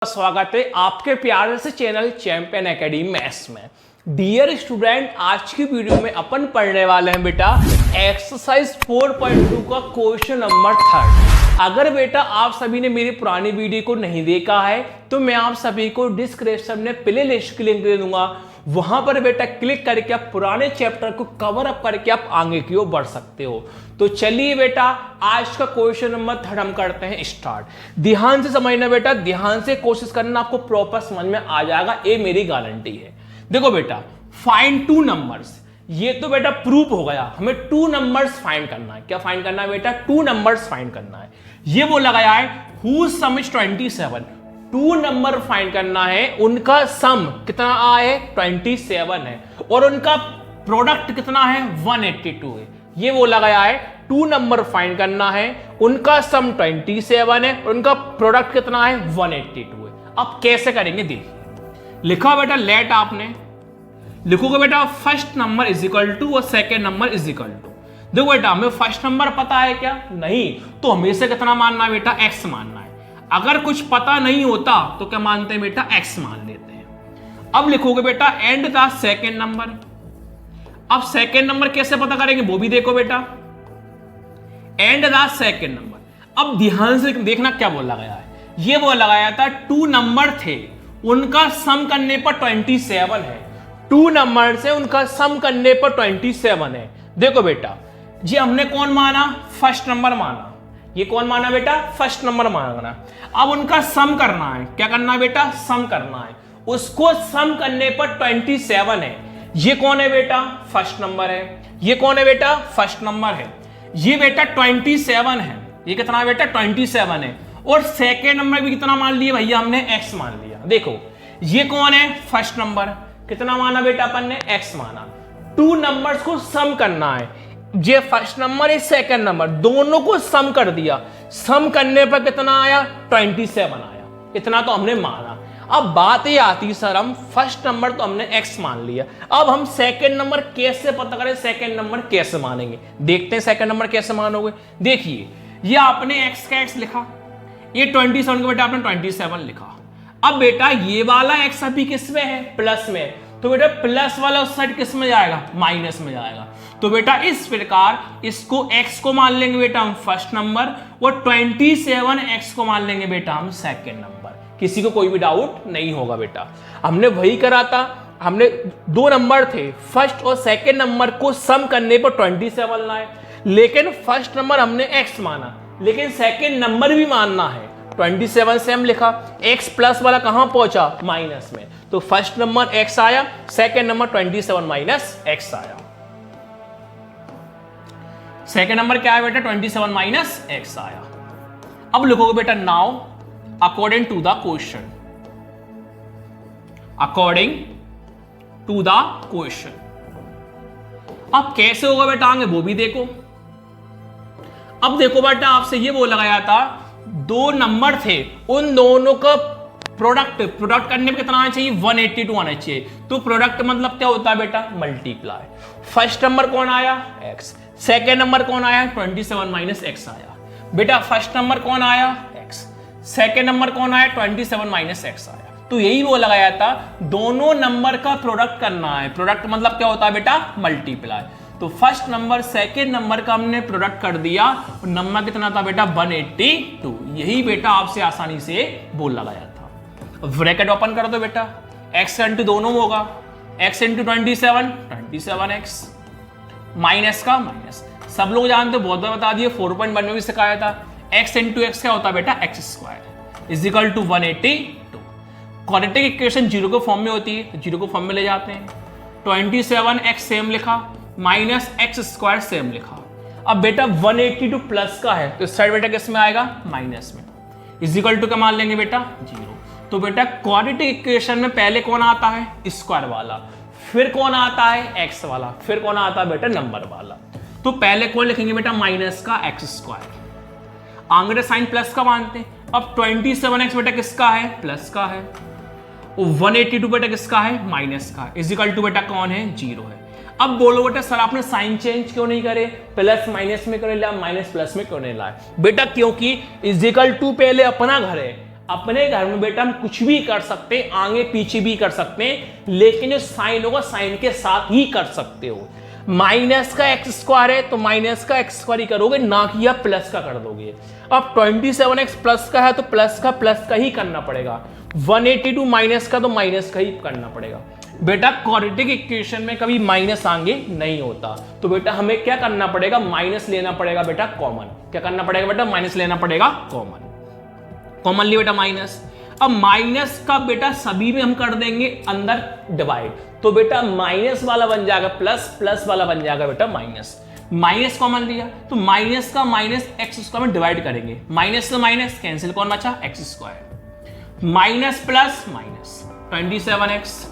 स्वागत है आपके प्यारे से चैनल चैंपियन एकेडमी मैथ्स में। डियर स्टूडेंट, आज की वीडियो में अपन पढ़ने वाले हैं बेटा एक्सरसाइज 4.2 का क्वेश्चन नंबर 3। अगर बेटा आप सभी ने मेरी पुरानी वीडियो को नहीं देखा है तो मैं आप सभी को डिस्क्रिप्शन में प्ले लिस्ट की लिंक दे दूंगा, वहां पर बेटा क्लिक करके आप पुराने चैप्टर को कवर अप करके आप आगे की ओर बढ़ सकते हो। तो चलिए बेटा आज का क्वेश्चन नंबर 3 हम करते हैं स्टार्ट। ध्यान से समझना बेटा, ध्यान से कोशिश करना, आपको प्रॉपर समझ में आ जाएगा, ये मेरी गारंटी है। देखो बेटा, फाइंड टू नंबर्स, ये तो बेटा प्रूफ हो गया, हमें टू नंबर्स फाइंड करना है। क्या फाइंड करना है बेटा? टू नंबर्स फाइंड करना है। ये बोला गया है whose sum is 27। Two number find करना है, उनका सम कितना है 27 है और उनका प्रोडक्ट कितना है 182 है। ये बोला गया है टू नंबर फाइंड करना है, उनका सम 27 है और उनका प्रोडक्ट कितना है 182 है। अब कैसे करेंगे देखिए, लिखा बेटा लेट, आपने लिखोगे बेटा first number is equal to और second number is equal to. देखो बेटा हमें फर्स्ट नंबर पता है क्या? नहीं, तो हमेशा कितना मानना है बेटा? एक्स मानना है। अगर कुछ पता नहीं होता तो क्या मानते हैं बेटा? एक्स मान लेते हैं। अब लिखोगे बेटा एंड द सेकेंड नंबर। अब सेकेंड नंबर कैसे पता करेंगे वो भी देखो बेटा, एंड द सेकेंड नंबर। अब ध्यान से देखना क्या बोला गया है, ये बोला गया था टू नंबर थे, उनका सम करने पर 27 है। टू नंबर से उनका सम करने पर 27 है। देखो बेटा जी हमने कौन माना? फर्स्ट नंबर माना। ये कौन माना बेटा? फर्स्ट नंबर माना। अब उनका सम करना है। क्या करना है बेटा? सम करना है। उसको सम करने पर 27 है। ये कौन है बेटा? फर्स्ट नंबर है। ये कौन है बेटा? फर्स्ट नंबर है। ये बेटा 27 है। ये कितना है बेटा? 27 है। और सेकेंड नंबर भी कितना मान लिया भैया? हमने एक्स मान लिया। देखो ये कौन है? First number. कितना माना बेटा अपन ने? एक्स माना। टू नंबर्स को सम करना है, ये फर्स्ट नंबर है सेकंड नंबर, दोनों को सम कर दिया। सम करने पर कितना आया? 27 आया। इतना तो हमने माना। अब बात ये आती सर, हम फर्स्ट नंबर तो हमने x मान लिया, अब हम सेकंड नंबर कैसे पता करें? सेकंड नंबर कैसे मानेंगे देखते हैं। सेकंड नंबर कैसे मानोगे? देखिए ये आपने x का x लिखा, ये 27 का बेटा आपने 27 लिखा। अब बेटा ये वाला x अभी किस में है? प्लस में, तो बेटा प्लस वाला उस साइड किस में जाएगा? माइनस में जाएगा। तो बेटा इस प्रकार इसको x को मान लेंगे बेटा हम फर्स्ट नंबर और 27x को मान लेंगे बेटा हम सेकंड नंबर। किसी को कोई भी डाउट नहीं होगा बेटा, हमने वही करा था। हमने दो नंबर थे, फर्स्ट और सेकंड नंबर को सम करने पर 27 लाए, लेकिन फर्स्ट नंबर हमने x माना, लेकिन सेकंड नंबर भी मानना है। 27 से हम लिखा, x प्लस वाला कहां पहुंचा? माइनस में। तो फर्स्ट नंबर x आया, सेकंड नंबर 27 माइनस x आया। सेकंड नंबर क्या है बेटा? 27 माइनस x आया। अब लिखोगे बेटा now according to the question, according to the question. अब कैसे होगा बेटा आगे वो भी देखो। अब देखो बेटा आपसे ये बोला गया था दो नंबर थे, उन दोनों का प्रोडक्ट करने में कितना आना चाहिए? 182 आना चाहिए। तो प्रोडक्ट मतलब क्या होता है बेटा? मल्टीप्लाई। फर्स्ट नंबर कौन आया? x। सेकेंड नंबर कौन आया? 27 माइनस x आया। बेटा फर्स्ट नंबर कौन आया? x। सेकेंड नंबर कौन आया? 27 माइनस x आया। तो यही बोला गया था दोनों नंबर का प्रोडक्ट करना है। प्रोडक्ट मतलब क्या होता है बेटा? मल्टीप्लाई। तो फर्स्ट नंबर सेकेंड नंबर का हमने प्रोडक्ट कर दिया, और नंबर कितना था बेटा? 182। यही बेटा आपसे आसानी से बोला गया था। ब्रैकेट ओपन कर दो बेटा, x इंटू दोनों होगा, x इंटू 27x माइनस का माइनस। सब लोग जानते हो, बहुत बार बता दिए, 4.1 में भी सिखाया था। x इंटू एक्स क्या होता है बेटा? X square is equal to 182। Quadratic equation zero के फॉर्म में होती है, तो जीरो को फॉर्म में ले जाते हैं। 27x सेम लिखा, माइनस एक्स स्क्वायर सेम लिखा। अब बेटा 182 प्लस का है, तो इस साइड बेटा किस में आएगा? माइनस में। इज इक्वल टू क्या मान लेंगे बेटा? जीरो। तो बेटा क्वाड्रेटिक इक्वेशन में पहले कौन आता है? स्क्वायर वाला, फिर कौन आता है? एक्स वाला, फिर कौन आता है बेटा? नंबर वाला। तो पहले कौन लिखेंगे बेटा? माइनस का एक्स स्क्वायर, आंगड़े साइन प्लस का मानते हैं। अब 27x बेटा किसका है? प्लस का है। 182 बेटा किसका है? माइनस का। इज इक्वल टू बेटा कौन है? जीरो है। अब बोलो बेटा सर आपने साइन चेंज क्यों नहीं करे? प्लस माइनस में क्यों नहीं लाया? माइनस प्लस में क्यों नहीं लाया? बेटा क्योंकि इज इक्वल टू पहले अपना घर है, अपने घर में बेटा हम कुछ भी कर सकते हैं, आगे पीछे भी कर सकते हैं, लेकिन जो साइन होगा साइन के साथ ही कर सकते हो। माइनस का एक्स स्क्वायर है तो माइनस का एक्स स्क्वायर ही करोगे, ना कि आप प्लस का कर दोगे। अब 27x प्लस का है तो प्लस का ही करना पड़ेगा। 182 माइनस का तो माइनस का ही करना पड़ेगा। बेटा क्वाड्रेटिक इक्वेशन में कभी माइनस आगे नहीं होता, तो बेटा हमें क्या करना पड़ेगा, माइनस लेना पड़ेगा बेटा कॉमन। क्या करना पड़ेगा बेटा, माइनस लेना पड़ेगा कॉमन। कॉमन लिए बेटा माइनस। अब माइनस का बेटा सभी में हम कर देंगे अंदर डिवाइड, तो बेटा माइनस वाला बन जाएगा प्लस, प्लस वाला बन जाएगा बेटा माइनस। माइनस कॉमन लिया तो माइनस का माइनस एक्स स्क्वायर में डिवाइड करेंगे, माइनस से माइनस कैंसिल, कौन बचा, x square. Minus plus minus 27x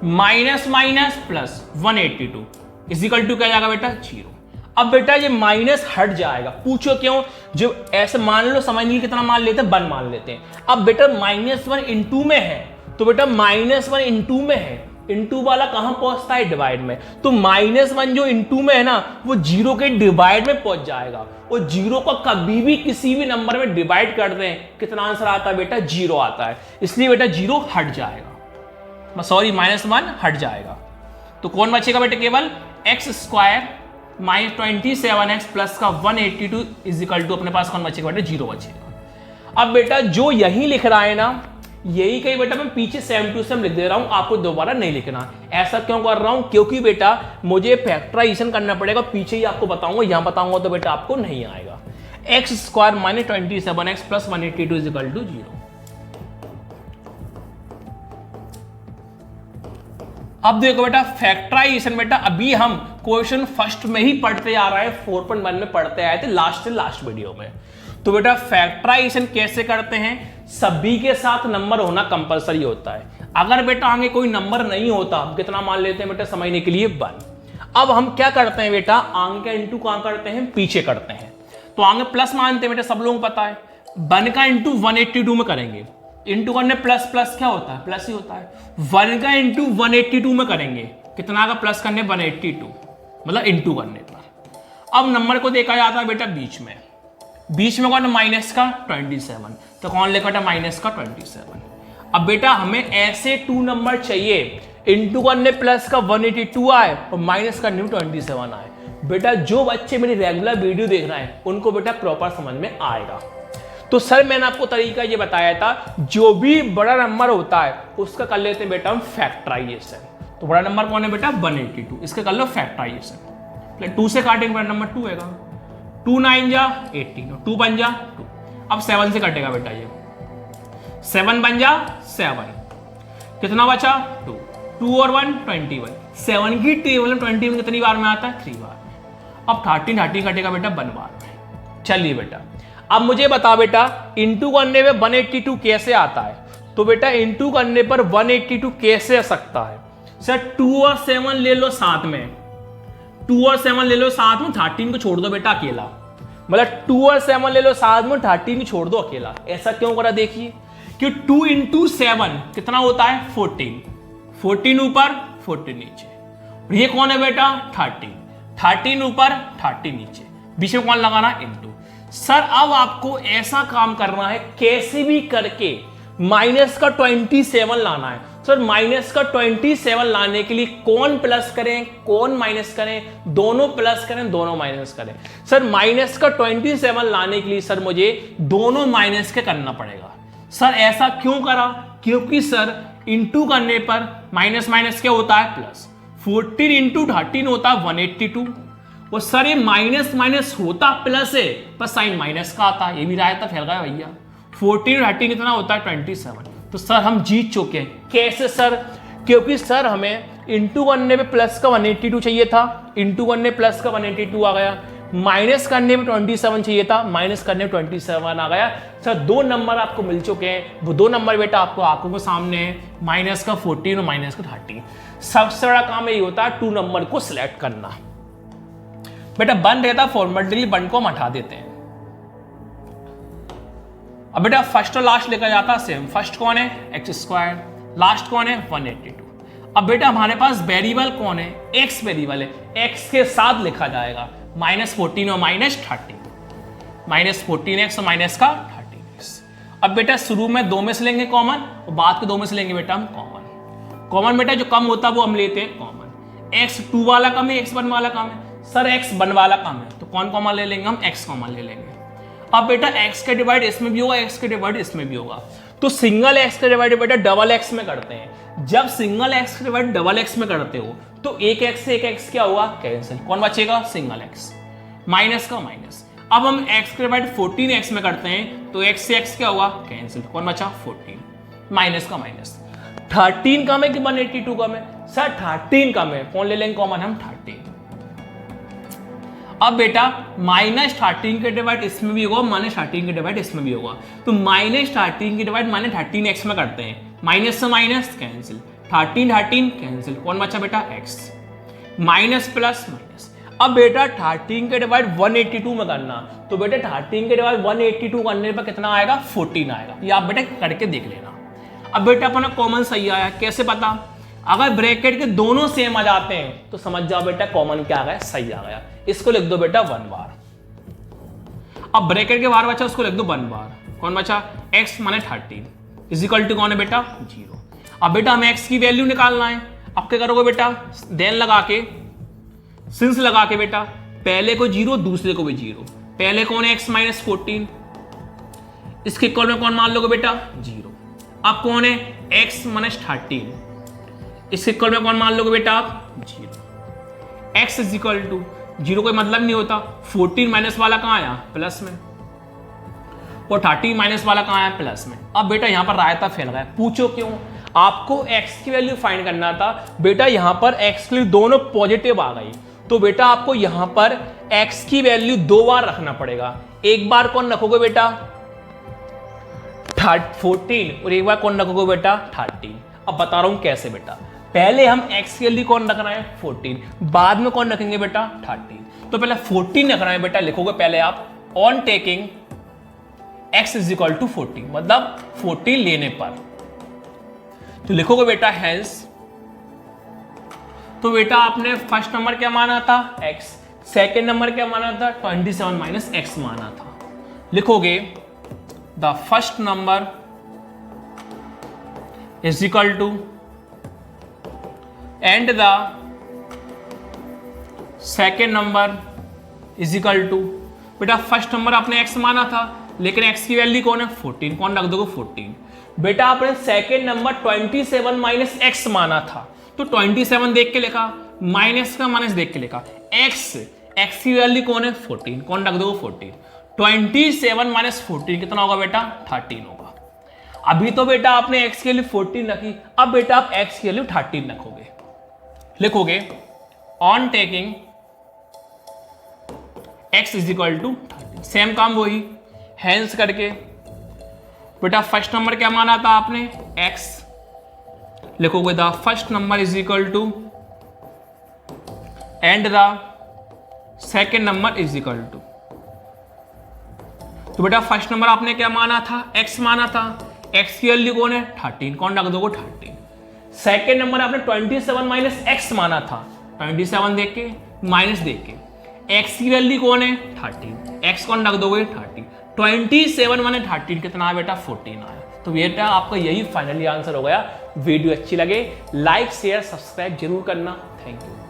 minus minus plus 182 is equal to क्या जाएगा बेटा 0। अब बेटा ये माइनस हट जाएगा, पूछो क्यों, जो ऐसे मान लो समझ नहीं कितना मान लेते हैं, 1 मान लेते हैं। अब बेटा -1 इंटू में है तो बेटा -1 इंटू में है, इंटू वाला कहां पहुंचता है, डिवाइड में, तो -1 जो इंटू में है ना वो 0 के डिवाइड में पहुंच जाएगा। और 0 को कभी भी किसी भी नंबर में डिवाइड कर दें, कितना आंसर आता है बेटा 0 आता है, इसलिए बेटा 0 हट जाएगा, सॉरी -1 हट जाएगा। तो कौन बचेगा बेटा, केवल एक्स स्क्वायर -27x प्लस का 182 इजिकल टू अपने पास कौन बचेगा बेटा 0 बचेगा। अब बेटा जो यही लिख रहा है ना, यही कहीं बेटा मैं पीछे सेम टू सेम लिख दे रहा हूं, आपको दोबारा नहीं लिखना। ऐसा क्यों कर रहा हूं, क्योंकि बेटा मुझे फैक्टराइजेशन करना पड़ेगा, पीछे ही आपको बताऊंगा, यहां बताऊंगा तो बेटा आपको नहीं आएगा। X square -27x plus 182 is equal to 0। अब देखो बेटा फैक्टराइजेशन, बेटा अभी हम क्वेश्चन फर्स्ट में ही पढ़ते आ रहे हैं, 4.1 में पढ़ते आए थे लास्ट वीडियो में। तो बेटा फैक्टराइजेशन कैसे करते हैं, सभी के साथ नंबर होना कंपलसरी होता है। अगर बेटा आगे कोई नंबर नहीं होता, हम कितना मान लेते हैं बेटा समझने के लिए 1। अब हम क्या करते हैं बेटा, आगे का इंटू कहां करते हैं, पीछे करते हैं, तो आगे प्लस मानते हैं बेटा, सब लोगों को पता है। 1 का इंटू 182 में करेंगे, इंटू करने प्लस प्लस क्या होता है, प्लस ही होता है। 1 का इंटू 182 में करेंगे, कितना का प्लस करने 182, मतलब इंटू करने पर। अब नंबर को देखा जाता है बेटा बीच में कौन माइनस का 27, तो कौन लेकर बेटा माइनस का 27। अब बेटा हमें ऐसे 2 नंबर चाहिए, इंटू करने प्लस का 182 आए और माइनस का 27 आए। बेटा जो बच्चे मेरी रेगुलर वीडियो देख रहे हैं उनको बेटा प्रॉपर समझ में आएगा। तो सर मैंने आपको तरीका ये बताया था, जो भी बड़ा नंबर होता है उसका कर लेते हैं बेटा हम फैक्टराइजेशन। तो बड़ा नंबर कौन है बेटा 182, इसका कर लो फैक्टराइजेशन। 2 से काटेंगे बड़ा नंबर 2 आएगा, 2 9 जा 18, 2 बन जा 2। अब 7 से कटेगा बेटा, ये 7 बन जा 7, कितना बचा 2, 2 और 1 21। 7 की टेबल में 21 कितनी बार में आता है 3 बार। अब 13 कटेगा बेटा 1 बार में। चलिए बेटा अब मुझे बता बेटा इंटू करने में 182 कैसे आता है, तो बेटा इंटू करने पर 182 कैसे आ सकता है, सर 2 और 7 ले लो साथ में, 2 और 7 ले लो साथ में, 13 को छोड़ दो बेटा अकेला, मतलब 2 और 7 ले लो साथ में, 13 को छोड़ दो अकेला। ऐसा क्यों करा देखिए, कि 2 इंटू 7 कितना होता है 14, 14 ऊपर 14 नीचे, और ये कौन है बेटा 13 ऊपर 13 नीचे, बीच में कौन लगाना इंटू। सर अब आपको ऐसा काम करना है, कैसे भी करके माइनस का 27 लाना है। सर माइनस का 27 लाने के लिए कौन प्लस करें कौन माइनस करें, दोनों प्लस करें दोनों माइनस करें। सर माइनस का 27 लाने के लिए सर मुझे दोनों माइनस के करना पड़ेगा। सर ऐसा क्यों करा, क्योंकि सर इंटू करने पर माइनस माइनस क्या होता है प्लस, 14 इंटू 13 होता है 182, और सर ये माइनस माइनस होता प्लस है पर साइन माइनस का आता है, ये भी रायता फैल गया भैया। 14 और 13 कितना होता है 27, तो सर हम जीत चुके हैं। कैसे सर, क्योंकि सर हमें इंटू करने में प्लस का 182 चाहिए था, इंटू करने प्लस का 182 आ गया, माइनस करने में 27 चाहिए था, माइनस करने में 27 आ गया। सर 2 नंबर आपको मिल चुके हैं, वो 2 नंबर बेटा आपको आंखों के सामने है, माइनस का 14 और माइनस का 13। सबसे बड़ा काम यही होता है 2 नंबर को सिलेक्ट करना। बेटा 1 रहता फॉर्मेटली 1 को हम हटा देते हैं। अब बेटा फर्स्ट और लास्ट लेकर जाता सेम, फर्स्ट कौन है एक्स स्क्वायर, लास्ट कौन है 182। अब बेटा हमारे पास वेरिएबल कौन है, एक्स वेरिएबल है, एक्स के साथ लिखा जाएगा -14 और -13, -14x और माइनस का 13x। अब बेटा शुरू में 2 में से लेंगे कॉमन और बाद के 2 में से लेंगे बेटा हम कॉमन बेटा जो कम होता है वो हम लेते हैं कॉमन। x 2 वाला कम है, x 1 वाला कम है, सर x 1 वाला कम है तो कौन कॉमन ले लेंगे हम, x कॉमन ले लेंगे। अब बेटा x का डिवाइड इसमें भी होगा, x का डिवाइड इसमें भी होगा, तो सिंगल x का डिवाइड बेटा डबल x में करते हैं। जब सिंगल x का डिवाइड डबल x में करते हो तो एक x से एक x क्या हुआ, कैंसिल, कौन बचेगा, सिंगल x, माइनस का माइनस। अब हम x का डिवाइड 14x में करते हैं तो x से x क्या हुआ, कैंसिल, कौन बचा, 14, माइनस का माइनस। 13 कम है कि 182 कम है, सर 13 कम है, कौन ले लेंगे कॉमन हम, 13। अब बेटा -13 के डिवाइड इसमें भी होगा, -13 के डिवाइड इसमें भी होगा, तो -13 के डिवाइड -13x में करते हैं, माइनस से माइनस कैंसिल, 13 कैंसिल, कौन बचा बेटा, x, माइनस प्लस माइनस। अब बेटा 13 के डिवाइड 182 में करना, तो बेटा 13 के डिवाइड 182 करने पर कितना आएगा, 14 आएगा। ये आप बेटा करके देख लेना। अब बेटा अपना कॉमन सही आया, कैसे पता, अगर ब्रैकेट के दोनों सेम आ जाते हैं तो समझ जाओ बेटा कॉमन क्या आ गया, सही आ गया। इसको लिख दो बेटा 1 बार। अब ब्रैकेट के बाहर बचा उसको लिख दो 1 बार, कौन बचा, x माने 13 इज इक्वल टू कौन है बेटा, 0। अब बेटा हमें x की वैल्यू निकालना है। अब क्या करोगे बेटा, देन लगा के, सिंस लगा के बेटा पहले को 0 दूसरे को भी 0, पहले कौन है x माइनस 14, इसके इक्वल में कौन मान लोगे बेटा, 0। अब कौन है x माइनस 13, इसके इक्वल में कौन मान लोगे बेटा आप, 0। x इज इक्वल टू 0 कोई मतलब नहीं होता, 14 माइनस वाला कहाँ आया, प्लस में, और 13 माइनस वाला कहाँ आया, प्लस में। अब बेटा यहाँ पर रायता फैल गया, पूछो क्यों, आपको x की वैल्यू फाइंड करना था बेटा, यहाँ पर x के लिए दोनों पॉजिटिव आ गई, तो बेटा आपको यहाँ पर x की वैल्यू 2 बार रखना पड़ेगा। एक बार कौन रखोगे बेटा, 14, और एक बार कौन रखोगे बेटा, 13। अब बता रहा हूं कैसे बेटा, पहले हम x की वैल्यू कौन रखना है, 14, बाद में कौन रखेंगे बेटा, 13। तो पहले 14 रखना है बेटा, लिखोगे पहले आप on taking x is equal to 14, मतलब 14 लेने पर, तो लिखोगे बेटा हेंस। तो बेटा आपने फर्स्ट नंबर क्या माना था, x, सेकेंड नंबर क्या माना था, 27 माइनस x माना था। लिखोगे the first number is equal to and the second number is equal to, बेटा फर्स्ट नंबर आपने x माना था लेकिन x की वैल्यू कौन है, 14, कौन रख दोगे, 14। बेटा आपने सेकेंड नंबर 27 माइनस x माना था, तो 27 देख के लिखा, माइनस का माइनस देख के लिखा, x की वैल्यू कौन है, 14, कौन रख दोगे, 14। 27 माइनस 14 कितना होगा बेटा, 13 होगा। अभी तो बेटा आपने x की वैल्यू 14 रखी, अब बेटा आप x की वैल्यू 13 रखोगे, लिखोगे on taking x is equal to 13, same काम वही, हेंस करके बेटा फर्स्ट नंबर क्या माना था आपने, x, लिखोगे the first number is equal to and the second number is equal to, तो बेटा फर्स्ट नंबर आपने क्या माना था, x माना था, x की वैल्यू कौन है, 13, कौन रख दोगे, 13। सेकेंड नंबर आपने 27 माइनस x माना था, 27 देख के माइनस देख के, x की वैल्यू कौन है, 13, x कौन रख दोगे, 30, 27 माने 13 कितना आया बेटा, 14 आया। तो बेटा आपका यही फाइनली आंसर हो गया। वीडियो अच्छी लगे लाइक शेयर सब्सक्राइब जरूर करना, थैंक यू।